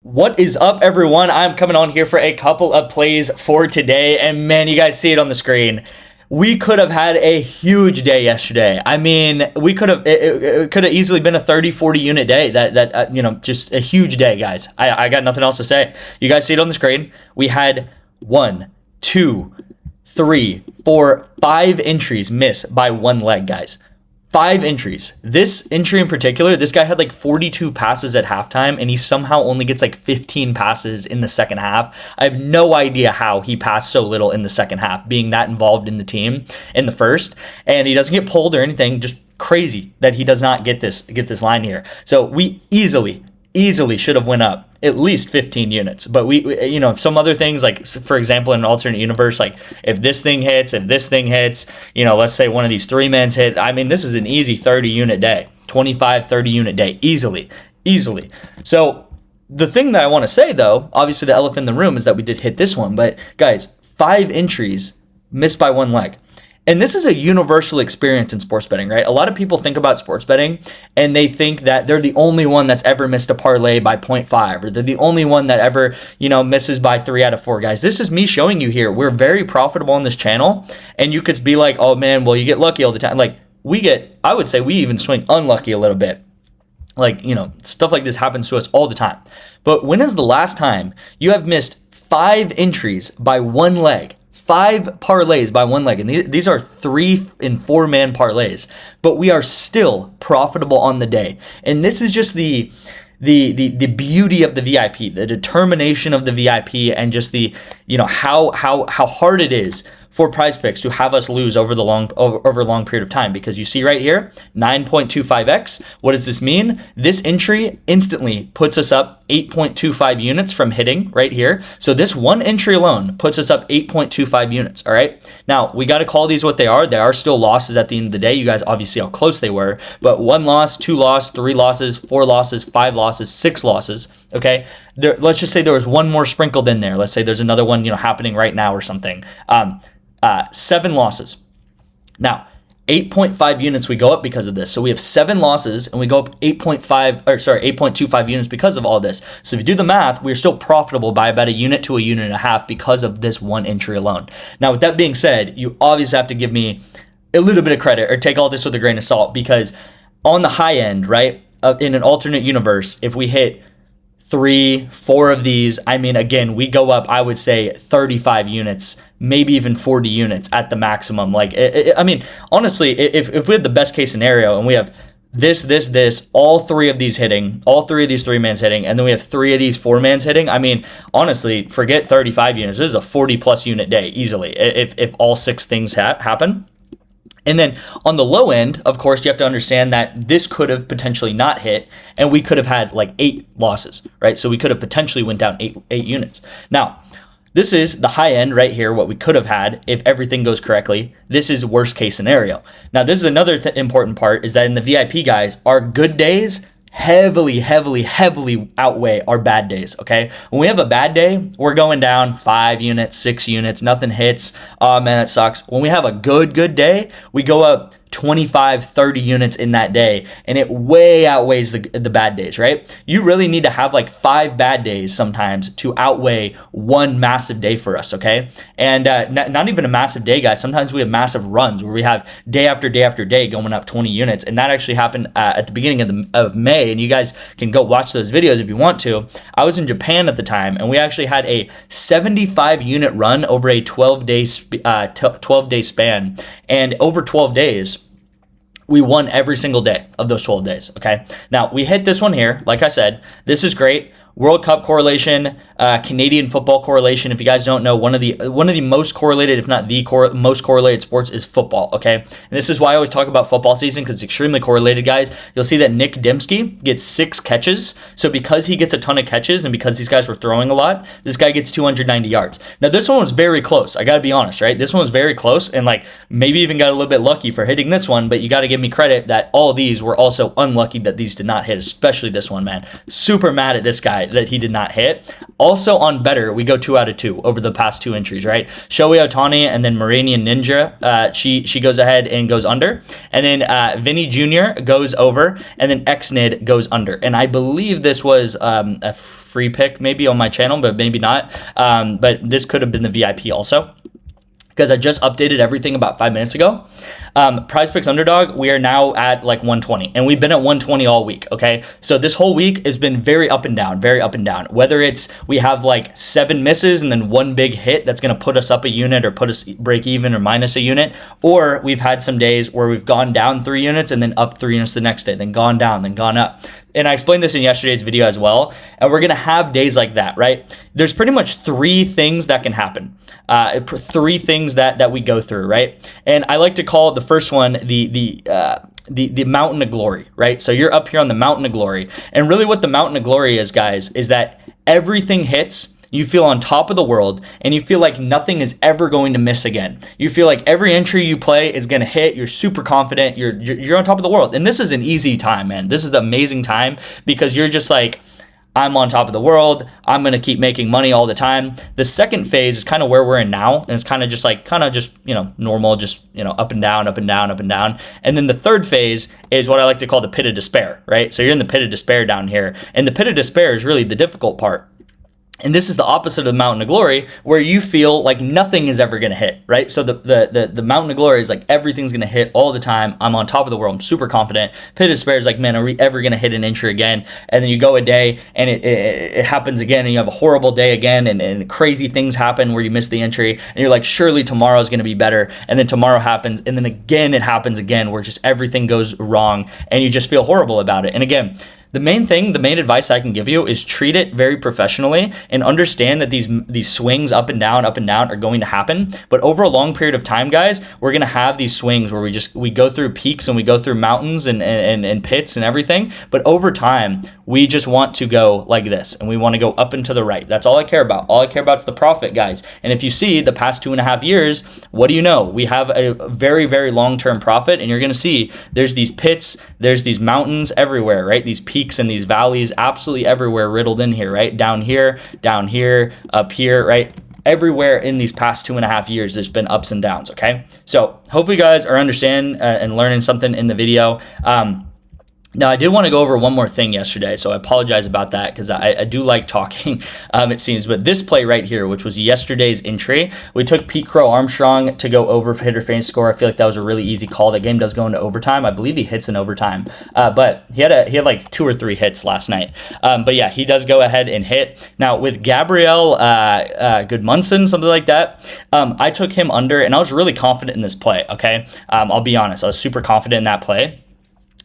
What is up, everyone? I'm coming on here for a couple of plays for today, and man, you guys see it on the screen. We could have had a huge day yesterday. I mean, we could have it could have easily been a 30-40 unit day. Just a huge day, guys. I got nothing else to say. You guys see it on the screen. We had 1, 2, 3, 4, 5 entries miss by one leg, guys. 5 entries. This entry in particular, this guy had like 42 passes at halftime, and he somehow only gets like 15 passes in the second half. I have no idea how he passed so little in the second half, being that involved in the team in the first, and he doesn't get pulled or anything. Just crazy that he does not get this line here. So we easily should have went up at least 15 units. But we some other things, like for example, in an alternate universe, like if this thing hits, let's say one of these 3-mans hit, I mean, this is an easy 30 unit day, 25, 30 unit day, easily. So the thing that I want to say, though, obviously the elephant in the room is that we did hit this one, but guys, 5 entries missed by one leg. And this is a universal experience in sports betting, right? A lot of people think about sports betting and they think that they're the only one that's ever missed a parlay by 0.5, or they're the only one that ever, misses by 3 out of 4, guys. This is me showing you here. We're very profitable on this channel, and you could be like, oh man, well, you get lucky all the time. Like I would say we even swing unlucky a little bit. Like, stuff like this happens to us all the time. But when is the last time you have missed 5 entries by one leg? 5 parlays by one leg, and these are 3 and 4-man parlays, but we are still profitable on the day. And this is just the beauty of the VIP, the determination of the VIP, and just the how hard it is for PrizePicks to have us lose over a long period of time. Because you see right here, 9.25x. What does this mean? This entry instantly puts us up 8.25 units from hitting right here. So this one entry alone puts us up 8.25 units. All right. Now we got to call these what they are. They are still losses at the end of the day. You guys obviously how close they were, but 1 loss, 2 losses, 3 losses, 4 losses, 5 losses, 6 losses. Okay. Let's just say there was one more sprinkled in there. Let's say there's another one, happening right now or something. 7 losses. Now, 8.5 units we go up because of this. So we have 7 losses and we go up 8.25 units because of all this. So if you do the math, we're still profitable by about a unit to a unit and a half because of this one entry alone. Now, with that being said, you obviously have to give me a little bit of credit or take all this with a grain of salt, because on the high end, right, in an alternate universe, if we hit 3, 4 of these, I mean, again, we go up, I would say 35 units, maybe even 40 units at the maximum. Like, I mean, honestly, if we had the best case scenario and we have this, all 3 of these hitting, all 3 of these 3-mans hitting, and then we have 3 of these 4-mans hitting, I mean, honestly, forget 35 units. This is a 40 plus unit day easily if all 6 things happen. And then on the low end, of course, you have to understand that this could have potentially not hit, and we could have had like 8 losses, right? So we could have potentially went down 8 units. Now, this is the high end right here, what we could have had if everything goes correctly. This is worst case scenario. Now, this is another important part, is that in the VIP, guys, our good days heavily outweigh our bad days, okay? When we have a bad day, we're going down 5 units, 6 units, nothing hits. Oh man, that sucks. When we have a good day, we go up 25, 30 units in that day, and it way outweighs the bad days, right? You really need to have like 5 bad days sometimes to outweigh one massive day for us, okay? And not even a massive day, guys. Sometimes we have massive runs where we have day after day after day going up 20 units, and that actually happened at the beginning of May, and you guys can go watch those videos if you want to. I was in Japan at the time, and we actually had a 75 unit run over a 12-day span, and over 12 days, we won every single day of those 12 days, okay? Now, we hit this one here. Like I said, this is great. World Cup correlation, Canadian football correlation. If you guys don't know, one of the most correlated, if not the most correlated sports is football, okay? And this is why I always talk about football season, because it's extremely correlated, guys. You'll see that Nick Dembski gets 6 catches. So because he gets a ton of catches and because these guys were throwing a lot, this guy gets 290 yards. Now, this one was very close. I got to be honest, right? This one was very close, and like maybe even got a little bit lucky for hitting this one, but you got to give me credit that all of these were also unlucky that these did not hit, especially this one, man. Super mad at this guy. that he did not hit. Also on better, we go 2 out of 2 over the past 2 entries, right? Shohei Ohtani and then Moranian Ninja, she goes ahead and goes under. And then Vinny Jr. goes over, and then XNID goes under. And I believe this was a free pick maybe on my channel, but maybe not. But this could have been the VIP also, because I just updated everything about 5 minutes ago. PrizePicks underdog, we are now at like 120, and we've been at 120 all week, okay? So this whole week has been very up and down, very up and down. Whether it's we have like 7 misses and then 1 big hit that's going to put us up a unit or put us break even or minus a unit, or we've had some days where we've gone down 3 units and then up 3 units the next day, then gone down, then gone up. And I explained this in yesterday's video as well, and we're going to have days like that, right? There's pretty much 3 things that can happen. 3 things that we go through, right? And I like to call the first one the mountain of glory, right? So you're up here on the mountain of glory, and really what the mountain of glory is, guys, is that everything hits. You feel on top of the world, and you feel like nothing is ever going to miss again. You feel like every entry you play is going to hit. You're super confident. You're on top of the world, and this is an easy time, man. This is an amazing time because you're just like, I'm on top of the world. I'm going to keep making money all the time. The second phase is kind of where we're in now. And it's kind of just, normal, just, up and down, up and down, up and down. And then the third phase is what I like to call the pit of despair, right? So you're in the pit of despair down here. And the pit of despair is really the difficult part. And this is the opposite of the mountain of glory, where you feel like nothing is ever going to hit, right? So the mountain of glory is like everything's going to hit all the time. I'm on top of the world. I'm super confident. Pit of despair is like, man, are we ever going to hit an entry again? And then you go a day and it happens again, and you have a horrible day again, and crazy things happen where you miss the entry, and you're like, surely tomorrow is going to be better. And then tomorrow happens, and then again it happens again, where just everything goes wrong, and you just feel horrible about it. And again, the main advice I can give you is treat it very professionally and understand that these swings up and down are going to happen. But over a long period of time, guys, we're going to have these swings where we go through peaks and we go through mountains and pits and everything. But over time, we just want to go like this, and we want to go up and to the right. That's all I care about. All I care about is the profit, guys. And if you see the past 2.5 years, what do you know? We have a very, very long-term profit, and you're going to see there's these pits, there's these mountains everywhere, right? These peaks and these valleys absolutely everywhere riddled in here, right? Down here, up here, right? Everywhere in these past 2.5 years, there's been ups and downs, okay? So hopefully you guys are understanding and learning something in the video. Now, I did want to go over one more thing yesterday, so I apologize about that because I do like talking, it seems. But this play right here, which was yesterday's entry, we took Pete Crow Armstrong to go over for hitter fantasy score. I feel like that was a really easy call. That game does go into overtime. I believe he hits in overtime, but he had like 2 or 3 hits last night. But yeah, he does go ahead and hit. Now, with Gabriel Goodmunson, something like that, I took him under, and I was really confident in this play, okay? I'll be honest. I was super confident in that play.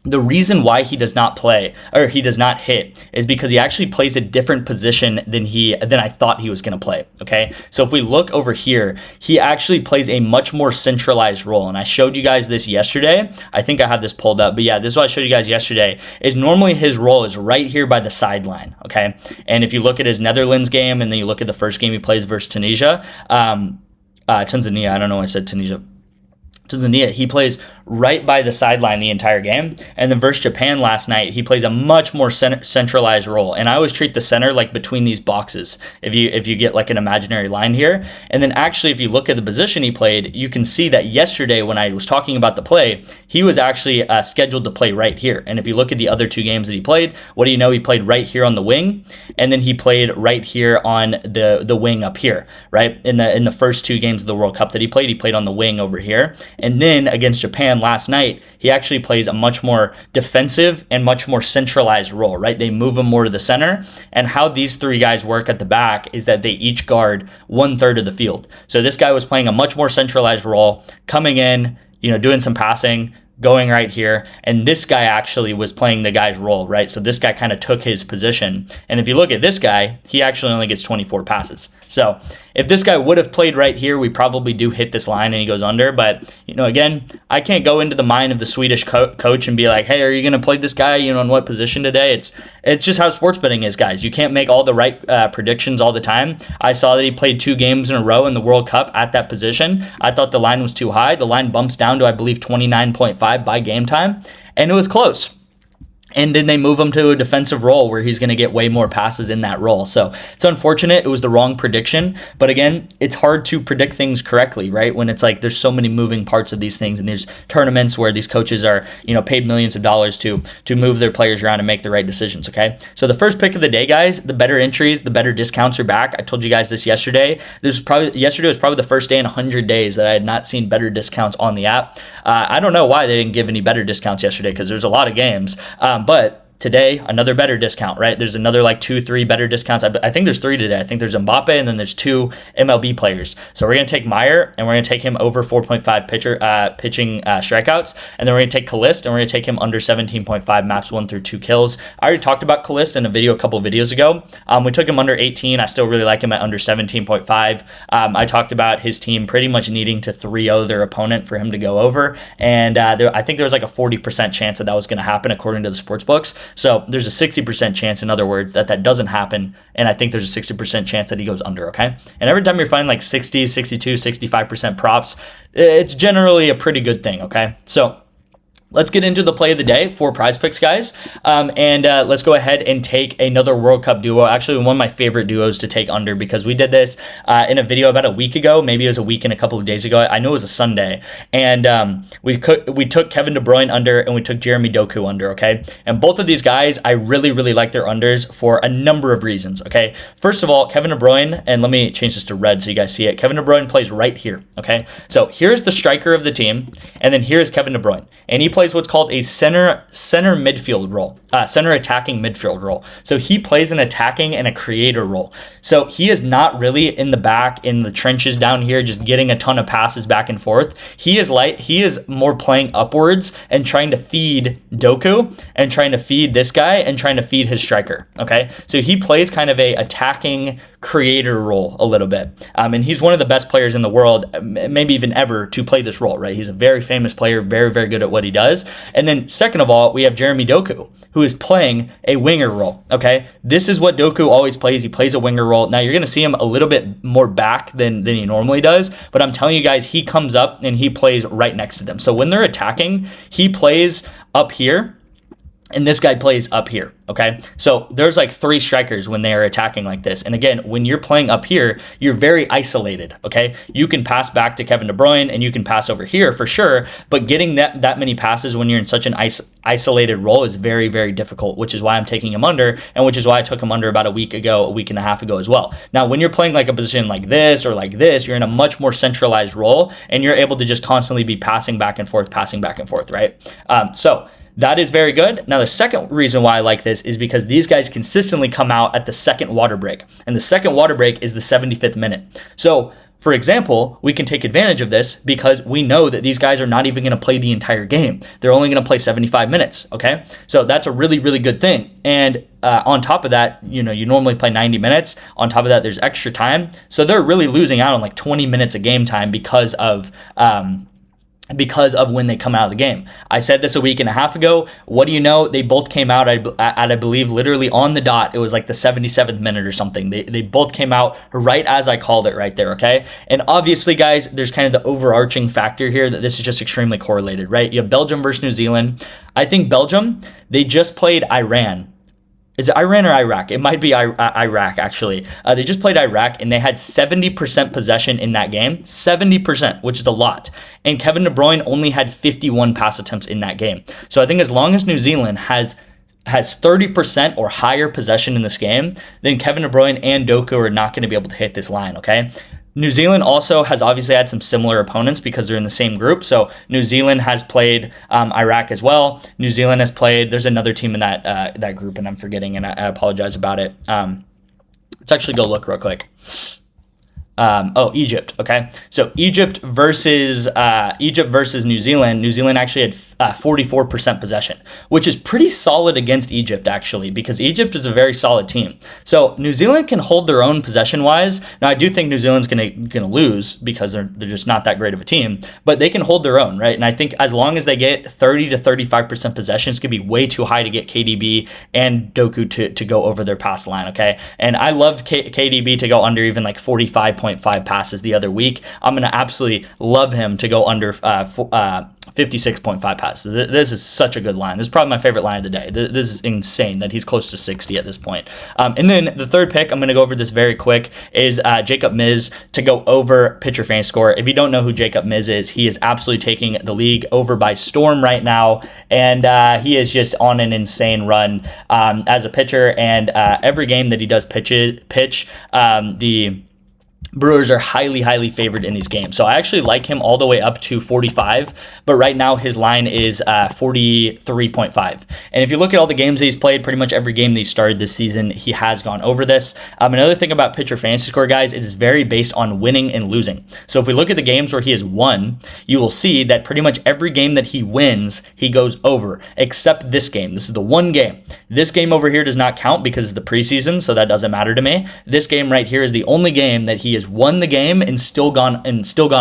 The reason why he does not play, or he does not hit, is because he actually plays a different position than I thought he was going to play, okay? So if we look over here, he actually plays a much more centralized role, and I showed you guys this yesterday. I think I have this pulled up, but yeah, this is what I showed you guys yesterday, is normally his role is right here by the sideline, okay? And if you look at his Netherlands game, and then you look at the first game he plays versus Tanzania, I don't know why I said Tanzania, he plays right by the sideline the entire game. And then versus Japan last night, he plays a much more centralized role. And I always treat the center like between these boxes, if you get like an imaginary line here. And then actually, if you look at the position he played, you can see that yesterday when I was talking about the play, he was actually scheduled to play right here. And if you look at the other 2 games that he played, what do you know? He played right here on the wing, and then he played right here on the wing up here, right? In the first 2 games of the World Cup that he played on the wing over here. And then against Japan last night, he actually plays a much more defensive and much more centralized role, right? They move him more to the center. And how these 3 guys work at the back is that they each guard 1/3 of the field. So this guy was playing a much more centralized role, coming in, doing some passing, going right here, and this guy actually was playing the guy's role, right? So this guy kind of took his position. And if you look at this guy, he actually only gets 24 passes. So if this guy would have played right here, we probably do hit this line and he goes under. But, again, I can't go into the mind of the Swedish coach and be like, hey, are you going to play this guy, in what position today? It's just how sports betting is, guys. You can't make all the right predictions all the time. I saw that he played 2 games in a row in the World Cup at that position. I thought the line was too high. The line bumps down to, I believe, 29.5 by game time, and it was close. And then they move him to a defensive role where he's going to get way more passes in that role. So it's unfortunate. It was the wrong prediction. But again, it's hard to predict things correctly, right? When it's like there's so many moving parts of these things, and there's tournaments where these coaches are, paid millions of dollars to move their players around and make the right decisions, okay? So the first pick of the day, guys, the better entries, the better discounts are back. I told you guys this yesterday. Yesterday was probably the first day in 100 days that I had not seen better discounts on the app. I don't know why they didn't give any better discounts yesterday, because there's a lot of games. But today, another better discount, right? There's another like 2-3 better discounts. I think there's 3 today. I think there's Mbappe, and then there's 2 MLB players. So we're going to take Meyer, and we're going to take him over 4.5 pitching strikeouts. And then we're going to take Callist, and we're going to take him under 17.5 maps 1 through 2 kills. I already talked about Callist in a video a couple of videos ago. We took him under 18. I still really like him at under 17.5. I talked about his team pretty much needing to 3-0 their opponent for him to go over. And I think there was like a 40% chance that was going to happen according to the sports books. So there's a 60% chance, in other words, that doesn't happen. And I think there's a 60% chance that he goes under, okay? And every time you're finding like 60, 62, 65% props, it's generally a pretty good thing, okay? So let's get into the play of the day for PrizePicks, guys. Let's go ahead and take another World Cup duo. Actually, one of my favorite duos to take under, because we did this in a video about a week ago. Maybe it was a week and a couple of days ago. I know it was a Sunday. And we took Kevin De Bruyne under, and we took Jeremy Doku under, okay? And both of these guys, I really, really like their unders for a number of reasons, okay? First of all, Kevin De Bruyne, and let me change this to red so you guys see it. Kevin De Bruyne plays right here, okay? So here's the striker of the team, and then here's Kevin De Bruyne. And he plays what's called a center midfield role, center attacking midfield role. So he plays an attacking and a creator role. So he is not really in the back, in the trenches down here, just getting a ton of passes back and forth. He is more playing upwards and trying to feed Doku, and trying to feed this guy, and trying to feed his striker. Okay, so he plays kind of a attacking creator role a little bit, and he's one of the best players in the world, maybe even ever, to play this role. Right, he's a very famous player, very, very good at what he does. And then second of all, we have Jeremy Doku, who is playing a winger role, okay? This is what Doku always plays. He plays a winger role. Now, you're going to see him a little bit more back than he normally does, but I'm telling you guys, he comes up and he plays right next to them. So when they're attacking, he plays up here, and this guy plays up here, okay? So there's like 3 strikers when they are attacking like this. And again, when you're playing up here, you're very isolated, okay? You can pass back to Kevin De Bruyne, and you can pass over here for sure, but getting that many passes when you're in such an isolated role is very, very difficult, which is why I'm taking him under, and which is why I took him under about a week and a half ago as well. Now, when you're playing like a position like this or like this, you're in a much more centralized role, and you're able to just constantly be passing back and forth, right? So that is very good. Now, the second reason why I like this is because these guys consistently come out at the second water break, and the second water break is the 75th minute. So, for example, we can take advantage of this because we know that these guys are not even going to play the entire game. They're only going to play 75 minutes, okay? So that's a really, really good thing. And on top of that, you normally play 90 minutes. On top of that, there's extra time. So they're really losing out on like 20 minutes of game time because of when they come out of the game. I said this a week and a half ago. What do you know? They both came out at, I believe, literally on the dot. It was like the 77th minute or something. They both came out right as I called it right there, okay? And obviously, guys, there's kind of the overarching factor here that this is just extremely correlated, right? You have Belgium versus New Zealand. I think Belgium, they just played Iran. Is it Iran or Iraq? It might be Iraq, actually. They just played Iraq, and they had 70% possession in that game. 70%, which is a lot. And Kevin De Bruyne only had 51 pass attempts in that game. So I think as long as New Zealand has 30% or higher possession in this game, then Kevin De Bruyne and Doku are not going to be able to hit this line, okay? New Zealand also has obviously had some similar opponents because they're in the same group. So New Zealand has played Iraq as well. New Zealand has played, there's another team in that group, and I'm forgetting, and I apologize about it. Let's actually go look real quick. Egypt. Okay, so Egypt versus New Zealand. New Zealand actually had 44% possession, which is pretty solid against Egypt, actually, because Egypt is a very solid team. So New Zealand can hold their own possession wise. Now, I do think New Zealand's gonna lose because they're just not that great of a team, but they can hold their own, right? And I think as long as they get 30 to 35% possession, it's gonna be way too high to get KDB and Doku to go over their pass line. Okay, and I loved KDB to go under even like 45.5 passes the other week. I'm gonna absolutely love him to go under 56.5 passes. This is such a good line. This is probably my favorite line of the day. This is insane that he's close to 60 at this point. And then the third pick, I'm going to go over this very quick, is Jacob Miz to go over pitcher fantasy score. If you don't know who Jacob Miz is, he is absolutely taking the league over by storm right now, and he is just on an insane run as a pitcher. And every game that he does pitch, the Brewers are highly, highly favored in these games. So I actually like him all the way up to 45, but right now his line is 43.5. And if you look at all the games that he's played, pretty much every game that he started this season, he has gone over this. Another thing about pitcher fantasy score, guys, is it's very based on winning and losing. So if we look at the games where he has won, you will see that pretty much every game that he wins, he goes over, except this game. This is the one game. This game over here does not count because it's the preseason, so that doesn't matter to me. This game right here is the only game that he has won the game and still gone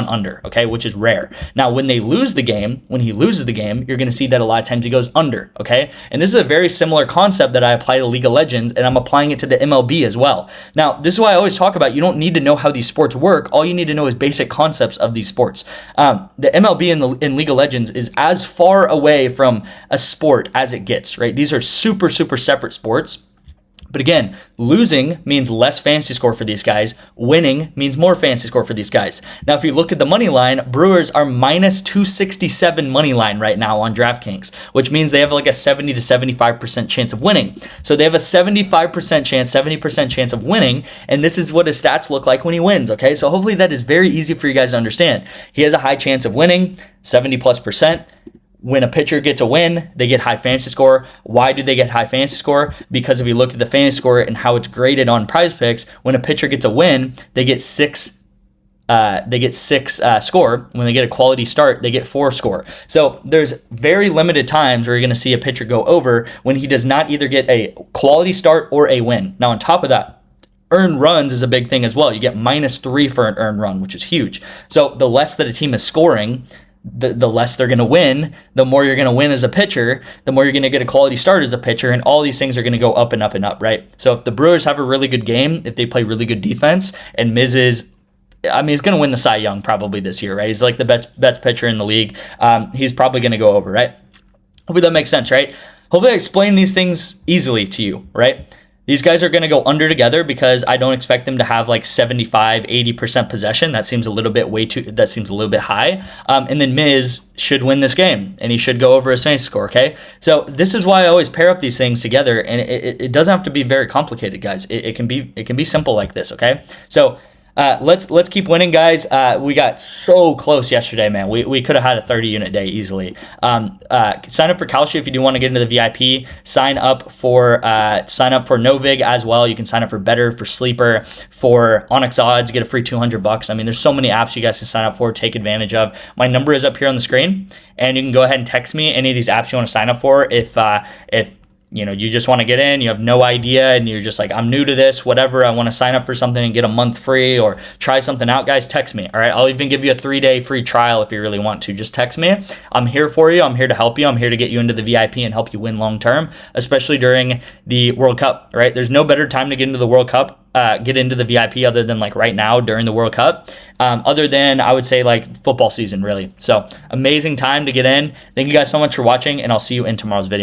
under, okay, which is rare. Now, when he loses the game, you're going to see that a lot of times he goes under, okay? And this is a very similar concept that I apply to League of Legends, and I'm applying it to the MLB as well. Now, this is why I always talk about you don't need to know how these sports work. All you need to know is basic concepts of these sports. The MLB in League of Legends is as far away from a sport as it gets, right? These are super, super separate sports. But again, losing means less fantasy score for these guys. Winning means more fantasy score for these guys. Now, if you look at the money line, Brewers are minus 267 money line right now on DraftKings, which means they have like a 70 to 75% chance of winning. So they have a 75% chance, 70% chance of winning, and this is what his stats look like when he wins, okay? So hopefully that is very easy for you guys to understand. He has a high chance of winning, 70+%. When a pitcher gets a win, they get high fantasy score. Why do they get high fantasy score? Because if you look at the fantasy score and how it's graded on PrizePicks, when a pitcher gets a win, they get six score. When they get a quality start, they get 4 score. So there's very limited times where you're going to see a pitcher go over when he does not either get a quality start or a win. Now, on top of that, earned runs is a big thing as well. You get -3 for an earned run, which is huge. So the less that a team is scoring, the less they're going to win. The more you're going to win as a pitcher, the more you're going to get a quality start as a pitcher, and all these things are going to go up and up and up, right? So if the Brewers have a really good game, if they play really good defense, and Miz is, he's going to win the Cy Young probably this year, right? He's like the best pitcher in the league. He's probably going to go over, right? Hopefully that makes sense, right? Hopefully I explain these things easily to you, right? These guys are going to go under together because I don't expect them to have like 75, 80% possession. That seems a little bit high. And then Miz should win this game, and he should go over his fantasy score, okay? So this is why I always pair up these things together, and it doesn't have to be very complicated, guys. It can be simple like this, okay? So let's keep winning, guys. We got so close yesterday, man. We could have had a 30-unit day easily. Sign up for Kalshi if you do want to get into the VIP. Sign up for NOVIG as well. You can sign up for BETR, for Sleeper, for ONYX odds, get a free $200. I mean, there's so many apps you guys can sign up for, take advantage of. My number is up here on the screen, and you can go ahead and text me any of these apps you want to sign up for if you just want to get in, you have no idea, and you're just like, I'm new to this, whatever, I want to sign up for something and get a month free or try something out, guys, text me, all right? I'll even give you a 3-day free trial if you really want to. Just text me. I'm here for you. I'm here to help you. I'm here to get you into the VIP and help you win long-term, especially during the World Cup, right? There's no better time to get into the World Cup, get into the VIP other than like right now during the World Cup, other than I would say like football season, really. So amazing time to get in. Thank you guys so much for watching, and I'll see you in tomorrow's video.